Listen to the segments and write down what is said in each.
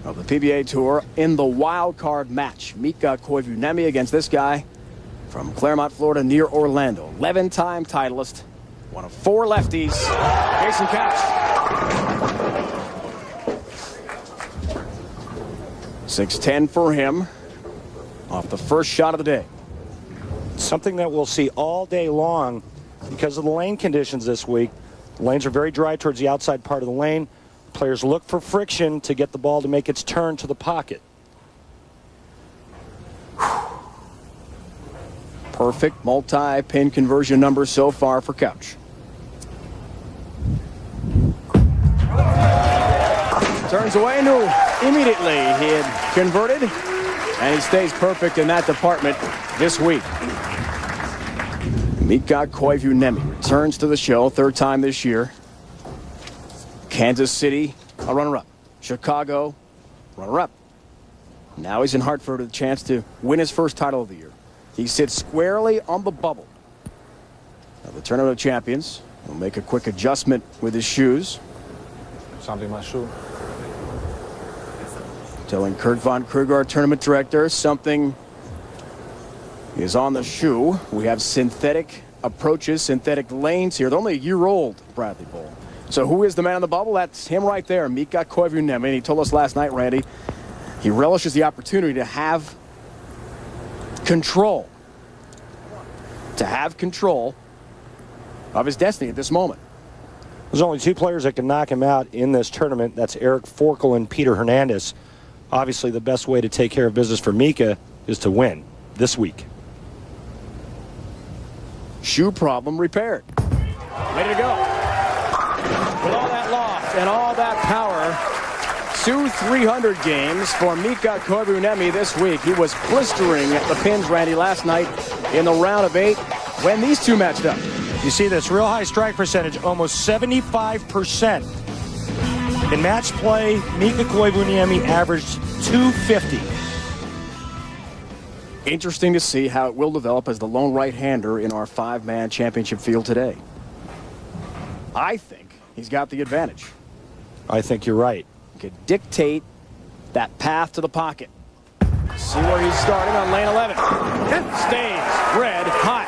of the PBA Tour in the wild card match. Mika Koivuniemi against this guy from Claremont, Florida, near Orlando. 11-time titleist, one of 4 lefties, Jason Couch. 6-10 for him off the first shot of the day. Something that we'll see all day long because of the lane conditions this week. The lanes are very dry towards the outside part of the lane. Players look for friction to get the ball to make its turn to the pocket. Perfect multi-pin conversion number so far for Couch. Turns away, no, immediately he had converted, and he stays perfect in that department this week. Mika Koivuniemi returns to the show, 3rd time this year. Kansas City, a runner-up. Chicago, runner-up. Now he's in Hartford with a chance to win his first title of the year. He sits squarely on the bubble of the Tournament of Champions. He'll make a quick adjustment with his shoes. Something in my shoe. Telling Kurt Von Kruger, our tournament director, something is on the shoe. We have synthetic approaches, synthetic lanes here. They're only a year old, Bradley Bowl. So who is the man in the bubble? That's him right there, Mika Koivuniemi. And he told us last night, Randy, he relishes the opportunity to have control. To have control of his destiny at this moment. There's only 2 players that can knock him out in this tournament. That's Eric Forkel and Peter Hernandez. Obviously, the best way to take care of business for Mika is to win this week. Shoe problem repaired. Ready to go. With all that loft and all that power, 2 300 games for Mika Koivuniemi this week. He was blistering the pins, Randy, last night in the round of 8 when these two matched up. You see this real high strike percentage, almost 75%. In match play, Mika Koivuniemi averaged .250. Interesting to see how it will develop as the lone right-hander in our 5-man championship field today. I think he's got the advantage. I think you're right. He could dictate that path to the pocket. See where he's starting on lane 11. Stays red hot.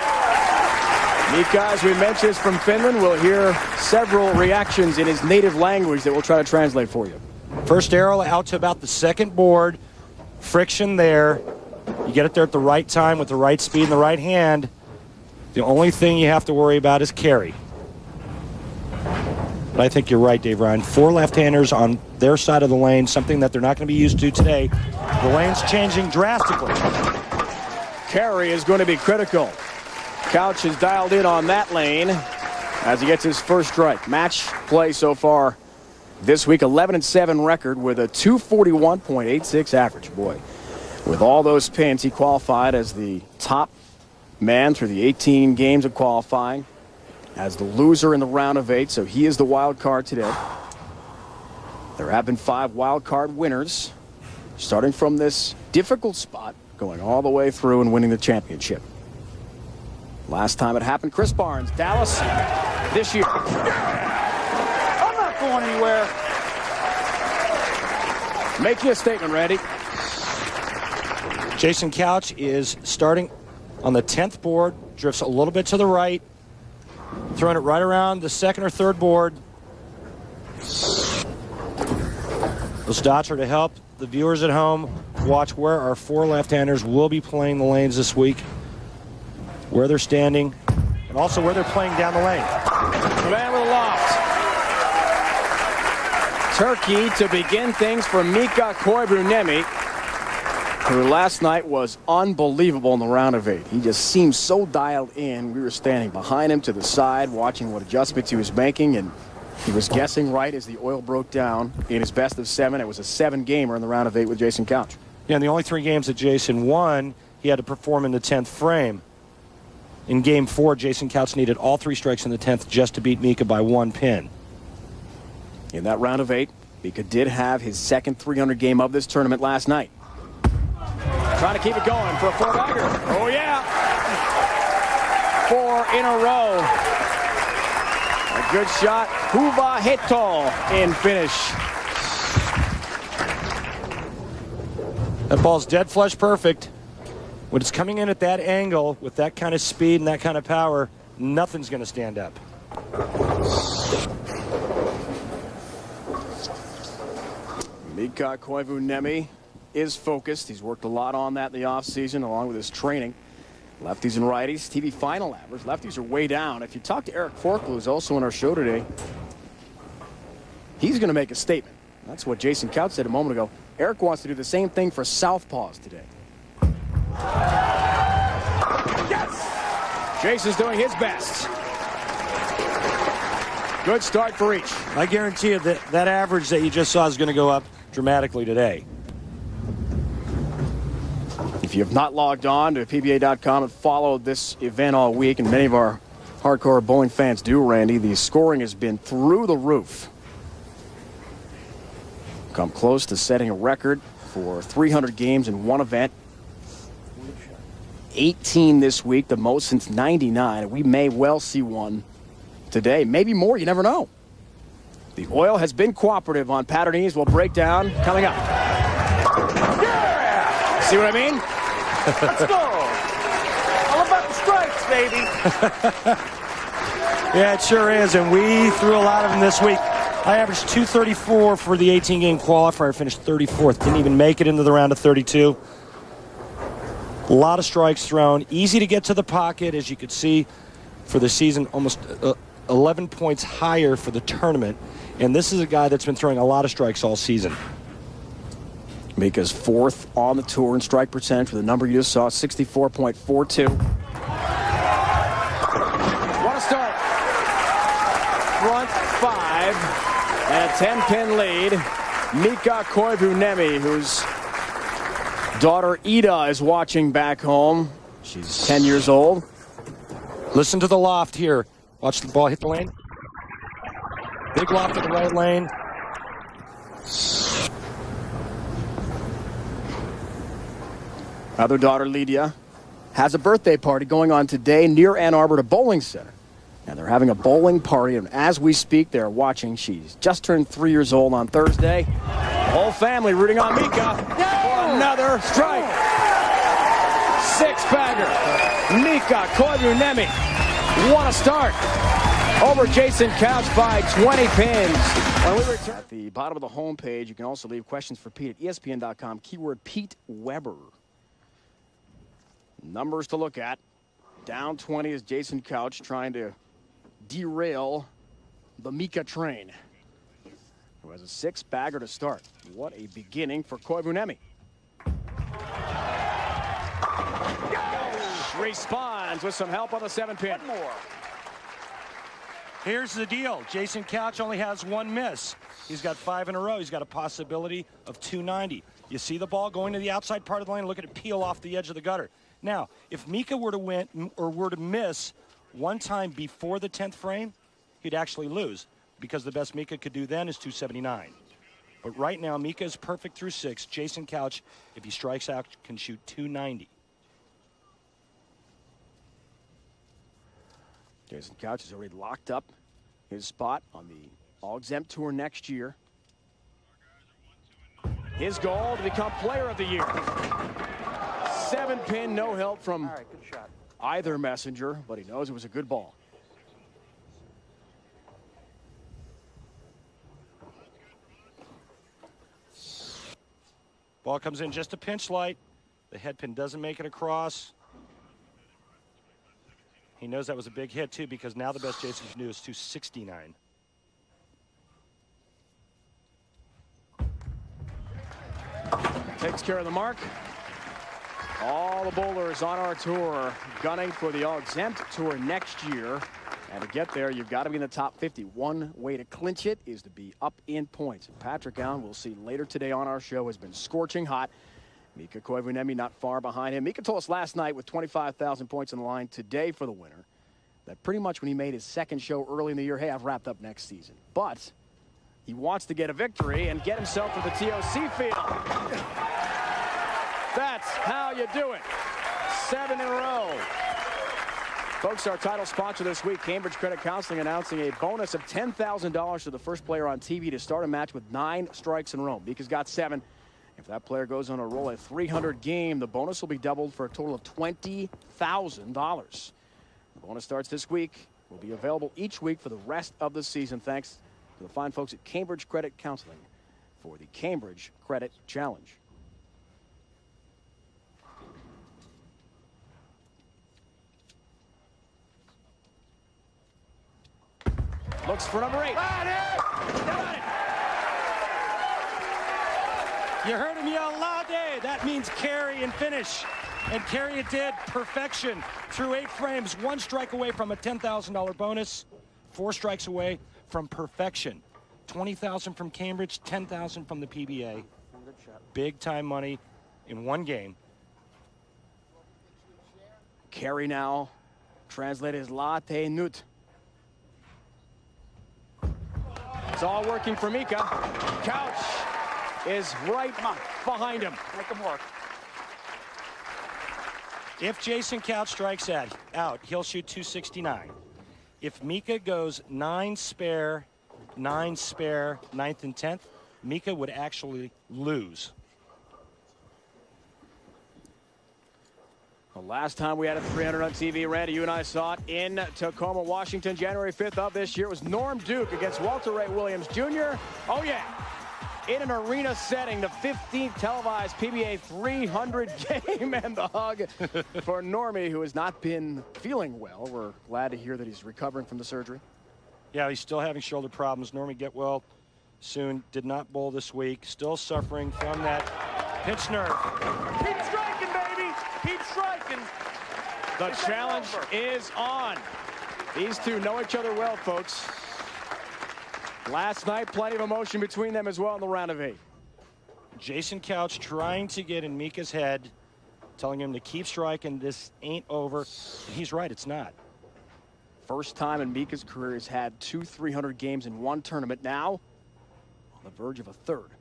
Mika, as we mentioned, is from Finland. We'll hear several reactions in his native language that we'll try to translate for you. First arrow out to about the 2nd board. Friction there. You get it there at the right time with the right speed and the right hand. The only thing you have to worry about is carry. But I think you're right, Dave Ryan. 4 left-handers on their side of the lane, something that they're not going to be used to today. The lane's changing drastically. Carry is going to be critical. Couch is dialed in on that lane as he gets his first strike. Match play so far this week, 11-7 record with a 241.86 average. Boy, with all those pins, he qualified as the top man through the 18 games of qualifying, as the loser in the round of 8, so he is the wild card today. There have been 5 wild card winners, starting from this difficult spot, going all the way through and winning the championship. Last time it happened, Chris Barnes, Dallas, this year. I'm not going anywhere. Make you a statement, Randy. Jason Couch is starting on the 10th board, drifts a little bit to the right, throwing it right around the 2nd or 3rd board. Those dots are to help the viewers at home watch where our 4 left-handers will be playing the lanes this week, where they're standing, and also where they're playing down the lane. The man with a loft. Turkey to begin things for Mika Koivuniemi, who last night was unbelievable in the round of 8. He just seemed so dialed in. We were standing behind him to the side, watching what adjustments he was making, and he was guessing right as the oil broke down in his best of 7. It was a 7-gamer in the round of 8 with Jason Couch. Yeah, and the only 3 games that Jason won, he had to perform in the 10th frame. In Game 4, Jason Couch needed all 3 strikes in the 10th just to beat Mika by 1 pin. In that round of 8, Mika did have his 2nd 300 game of this tournament last night. Trying to keep it going for a 4-bagger. Oh, yeah. 4 in a row. A good shot. Huva Heto in finish. That ball's dead flush perfect. When it's coming in at that angle with that kind of speed and that kind of power, nothing's going to stand up. Mika Koivuniemi is focused. He's worked a lot on that in the offseason along with his training. Lefties and righties, TV final average. Lefties are way down. If you talk to Eric Forkle, who's also on our show today, he's going to make a statement. That's what Jason Couch said a moment ago. Eric wants to do the same thing for southpaws today. Yes! Jason's doing his best. Good start for each. I guarantee you that average that you just saw is going to go up dramatically today. If you have not logged on to PBA.com and followed this event all week, and many of our hardcore bowling fans do, Randy, the scoring has been through the roof. Come close to setting a record for 300 games in one event. 18 this week, the most since '99. We may well see one today, maybe more, you never know. The oil has been cooperative on Paternese. We'll break down coming up. Yeah! See what I mean? Let's go. All about the strikes, baby. Yeah, it sure is, and we threw a lot of them this week. I averaged 234 for the 18-game qualifier, finished 34th. Didn't even make it into the round of 32. A lot of strikes thrown. Easy to get to the pocket, as you could see for the season, almost 11 points higher for the tournament. And this is a guy that's been throwing a lot of strikes all season. Mika's fourth on the tour in strike percentage with the number you just saw, 64.42. What a start. Front five and a 10-pin lead. Mika Koivuniemi, whose daughter Ida is watching back home. She's 10 years old. Listen to the loft here. Watch the ball hit the lane. Big loft in the right lane. Other daughter, Lydia, has a birthday party going on today near Ann Arbor at a bowling center. And they're having a bowling party, and as we speak, they're watching. She's just turned 3 years old on Thursday. The whole family rooting on Mika for another strike. Six-bagger. Mika Koivuniemi. What a start. Over Jason Couch by 20 pins. When we return at the bottom of the homepage, you can also leave questions for Pete at ESPN.com. Keyword Pete Weber. Numbers to look at. Down 20 is Jason Couch trying to derail the Mika train, who has a six-bagger to start. What a beginning for Koivuniemi. Responds with some help on the 7-pin. One more. Here's the deal. Jason Couch only has one miss. He's got 5 in a row. He's got a possibility of 290. You see the ball going to the outside part of the lane. Look at it peel off the edge of the gutter. Now, if Mika were to win or were to miss one time before the 10th frame, he'd actually lose, because the best Mika could do then is 279. But right now, Mika is perfect through 6. Jason Couch, if he strikes out, can shoot 290. Jason Couch has already locked up his spot on the All-Exempt Tour next year. His goal to become Player of the Year. 7-pin, no help from All right, good shot. either messenger, but he knows it was a good ball. Ball comes in just a pinch light. The head pin doesn't make it across. He knows that was a big hit, too, because now the best Jason can do is 269. Takes care of the mark. All the bowlers on our tour gunning for the All-Exempt Tour next year. And to get there, you've got to be in the top 50. One way to clinch it is to be up in points. And Patrick Allen, we'll see later today on our show, has been scorching hot. Mika Koivuniemi not far behind him. Mika told us last night with 25,000 points on the line today for the winner that pretty much when he made his second show early in the year, hey, I've wrapped up next season. But he wants to get a victory and get himself to the TOC field. That's how you do it. 7 in a row. Folks, our title sponsor this week, Cambridge Credit Counseling, announcing a bonus of $10,000 to the first player on TV to start a match with 9 strikes in a row. Mika's got 7. If that player goes on a roll at 300 game, the bonus will be doubled for a total of $20,000. The bonus starts this week. Will be available each week for the rest of the season, thanks to the fine folks at Cambridge Credit Counseling for the Cambridge Credit Challenge. Looks for number 8. Got it! You heard him yell "Lade." That means carry and finish. And carry it did. Perfection. Through 8 frames, 1 strike away from a $10,000 bonus. 4 strikes away from perfection. $20,000 from Cambridge, $10,000 from the PBA. Big time money in one game. Carry now. Translated as latte nut. It's all working for Mika. Couch is right behind him. Make him work. If Jason Couch strikes out, he'll shoot 269. If Mika goes 9 spare, 9th and 10th, Mika would actually lose. The last time we had a 300 on TV, Randy, you and I saw it in Tacoma, Washington, January 5th of this year. It was Norm Duke against Walter Ray Williams Jr. Oh, yeah. In an arena setting, the 15th televised PBA 300 game, and the hug for Normie, who has not been feeling well. We're glad to hear that he's recovering from the surgery. Yeah, he's still having shoulder problems. Normie get well soon. Did not bowl this week. Still suffering from that pitch nerve. Keep striking, baby. Keep striking. The challenge is on. These two know each other well, folks. Last night, plenty of emotion between them as well in the round of 8. Jason Couch trying to get in Mika's head, telling him to keep striking. This ain't over. He's right, it's not. First time in Mika's career he's had 2 300 games in one tournament. Now, on the verge of a third.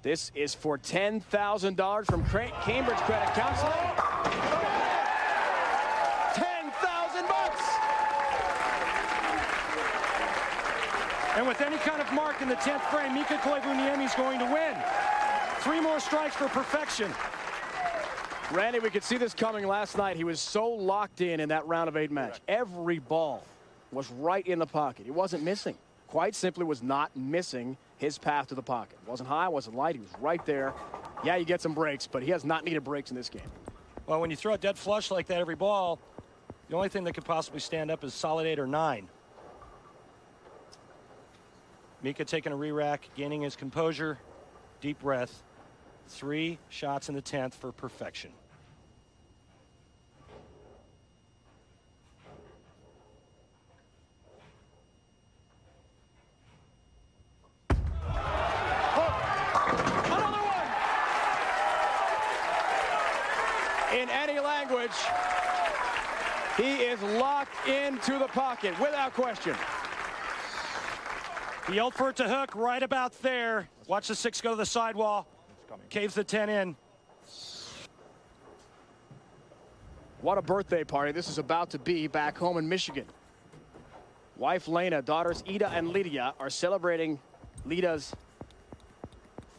This is for $10,000 from Cambridge Credit Counseling. And with any kind of mark in the 10th frame, Mika Koivuniemi is going to win. 3 more strikes for perfection. Randy, we could see this coming last night. He was so locked in that round of 8 match. Every ball was right in the pocket. He wasn't missing. Quite simply was not missing his path to the pocket. Wasn't high, wasn't light. He was right there. Yeah, you get some breaks, but he has not needed breaks in this game. Well, when you throw a dead flush like that every ball, the only thing that could possibly stand up is solid 8 or 9. Mika taking a re-rack, gaining his composure, deep breath. 3 shots in the 10th for perfection. Another one! In any language, he is locked into the pocket without question. He yelled for it to hook right about there. Watch the 6 go to the sidewall. Caves the 10 in. What a birthday party this is about to be back home in Michigan. Wife Lena, daughters Ida and Lydia are celebrating Lida's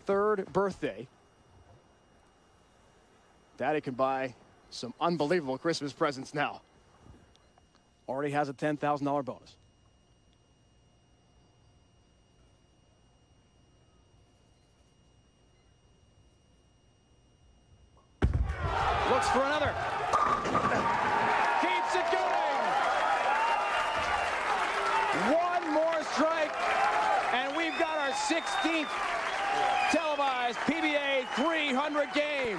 3rd birthday. Daddy can buy some unbelievable Christmas presents now. Already has a $10,000 bonus. Looks for another. Keeps it going. 1 more strike, and we've got our 16th televised PBA 300 game.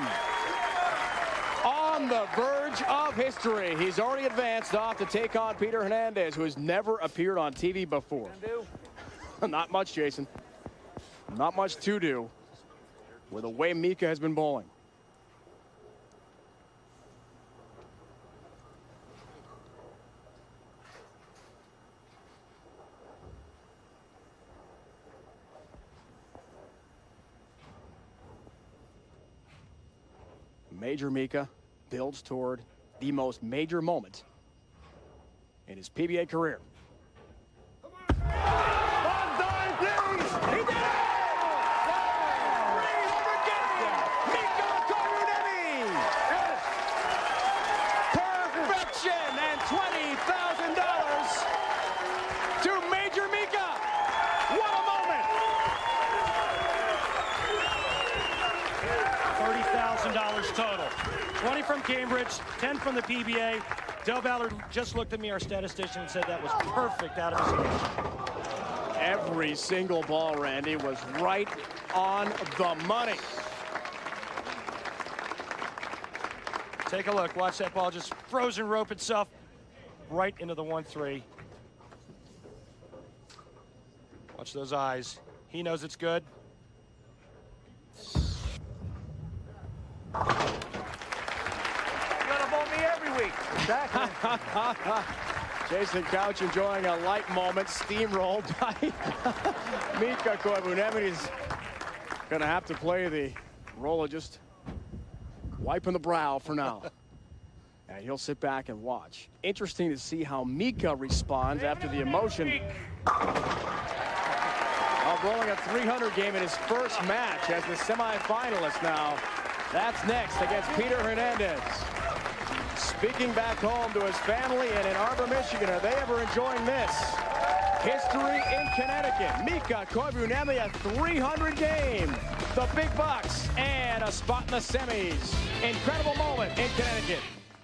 On the verge of history. He's already advanced off to take on Peter Hernandez, who has never appeared on TV before. Not much, Jason. Not much to do with the way Mika has been bowling. Major Mika builds toward the most major moment in his PBA career. He did it! $1,000 total. 20 from Cambridge, 10 from the PBA. Del Ballard just looked at me, our statistician, and said that was perfect out of his hand. Every single ball, Randy, was right on the money. Take a look. Watch that ball just frozen rope itself right into the 1-3. Watch those eyes. He knows it's good. You're gonna bowl me every week. Exactly. Jason Couch enjoying a light moment, steamrolled by Mika Koivuniemi. He's going to have to play the role of just wiping the brow for now. And he'll sit back and watch. Interesting to see how Mika responds after the emotion of rolling a 300 game in his first match as the semifinalist now. That's next against Peter Hernandez. Speaking back home to his family in Ann Arbor, Michigan, are they ever enjoying this? History in Connecticut. Mika Koivuniemi, a 300 game, the big bucks, and a spot in the semis. Incredible moment in Connecticut.